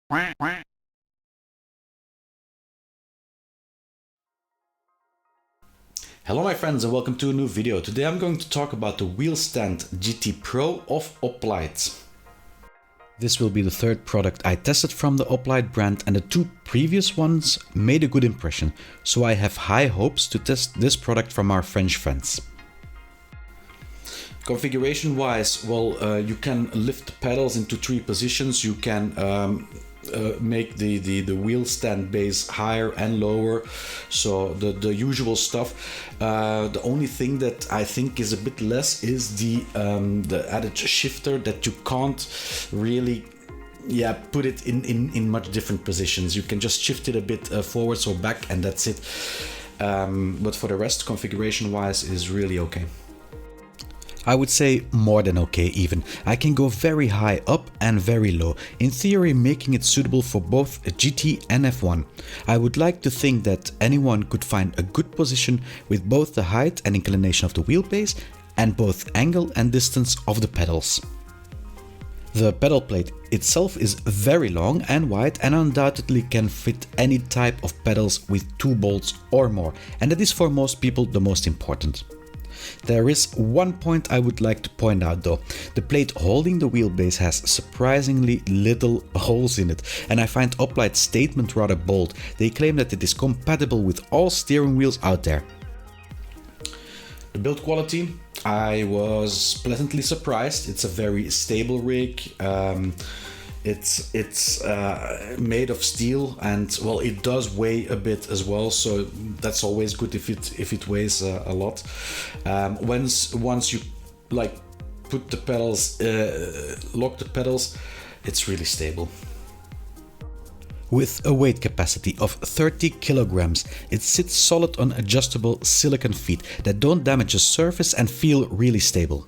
Hello my friends and welcome to a new video. Today I'm going to talk about the Wheelstand GT Pro of Oplite. This will be the third product I tested from the Oplite brand, and the two previous ones made a good impression, so I have high hopes to test this product from our French friends. Configuration wise, well, you can lift the pedals into three positions. You can make the wheel stand base higher and lower, so the usual stuff. The only thing that I think is a bit less is the added shifter that you can't really put it in much different positions. You can just shift it a bit forwards or back and that's it. But for the rest, configuration wise is really okay. I would say more than okay even. I can go very high up and very low, in theory making it suitable for both GT and F1. I would like to think that anyone could find a good position with both the height and inclination of the wheelbase and both angle and distance of the pedals. The pedal plate itself is very long and wide and undoubtedly can fit any type of pedals with 2 bolts or more, and that is for most people the most important. There is one point I would like to point out though. The plate holding the wheelbase has surprisingly little holes in it, and I find Oplite's statement rather bold. They claim that it is compatible with all steering wheels out there. The build quality, I was pleasantly surprised. It's a very stable rig. It's made of steel, and well, it does weigh a bit as well, so that's always good if it weighs a lot. Once you like put the pedals, lock the pedals, it's really stable. With a weight capacity of 30 kilograms, it sits solid on adjustable silicone feet that don't damage the surface and feel really stable.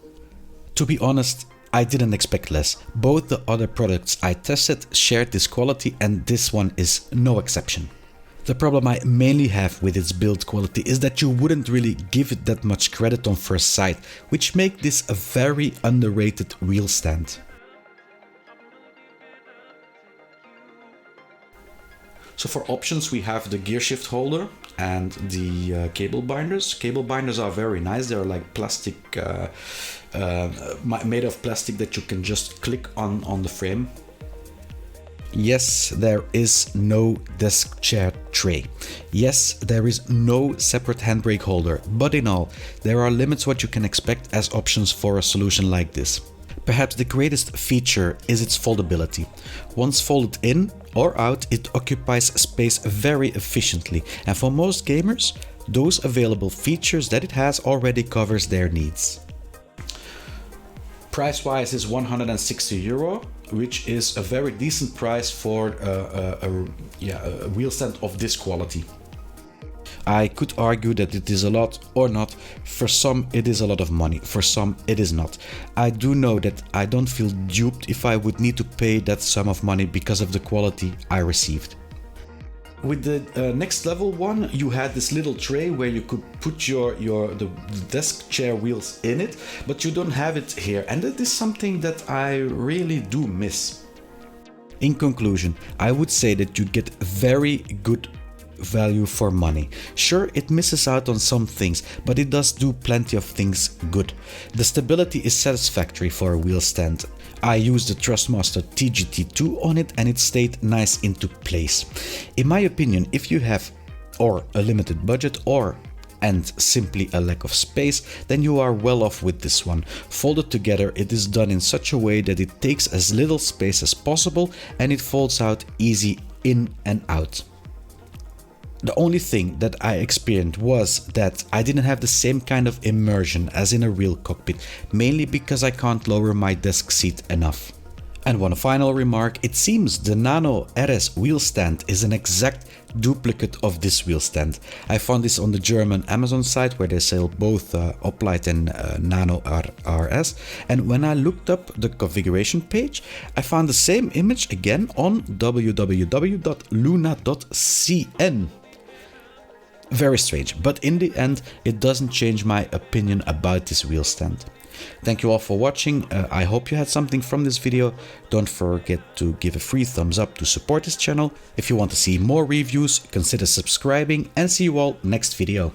To be honest, I didn't expect less. Both the other products I tested shared this quality, and this one is no exception. The problem I mainly have with its build quality is that you wouldn't really give it that much credit on first sight, which make this a very underrated wheel stand. So for options we have the gear shift holder and the cable binders. Cable binders are very nice. They're like plastic, made of plastic that you can just click on the frame. Yes, there is no desk chair tray. Yes, there is no separate handbrake holder, but in all, there are limits what you can expect as options for a solution like this. Perhaps the greatest feature is its foldability. Once folded in or out, it occupies space very efficiently, and for most gamers, those available features that it has already covers their needs. Price-wise is €160, which is a very decent price for a wheel stand of this quality. I could argue that it is a lot or not. For some it is a lot of money, for some it is not. I do know that I don't feel duped if I would need to pay that sum of money because of the quality I received. With the next level one, you had this little tray where you could put the desk chair wheels in it, but you don't have it here, and that is something that I really do miss. In conclusion, I would say that you get very good value for money. Sure, it misses out on some things, but it does do plenty of things good. The stability is satisfactory for a wheel stand. I used the Trustmaster TGT2 on it and it stayed nice into place. In my opinion, if you have or a limited budget and simply a lack of space, then you are well off with this one. Folded together, it is done in such a way that it takes as little space as possible and it folds out easy in and out. The only thing that I experienced was that I didn't have the same kind of immersion as in a real cockpit, mainly because I can't lower my desk seat enough. And one final remark, it seems the NanoRS wheel stand is an exact duplicate of this wheel stand. I found this on the German Amazon site where they sell both Oplite and NanoRS, and when I looked up the configuration page, I found the same image again on www.luni.cn. Very strange, but in the end it doesn't change my opinion about this wheel stand. Thank you all for watching. I hope you had something from this video. Don't forget to give a free thumbs up to support this channel. If you want to see more reviews, consider subscribing, and see you all next video.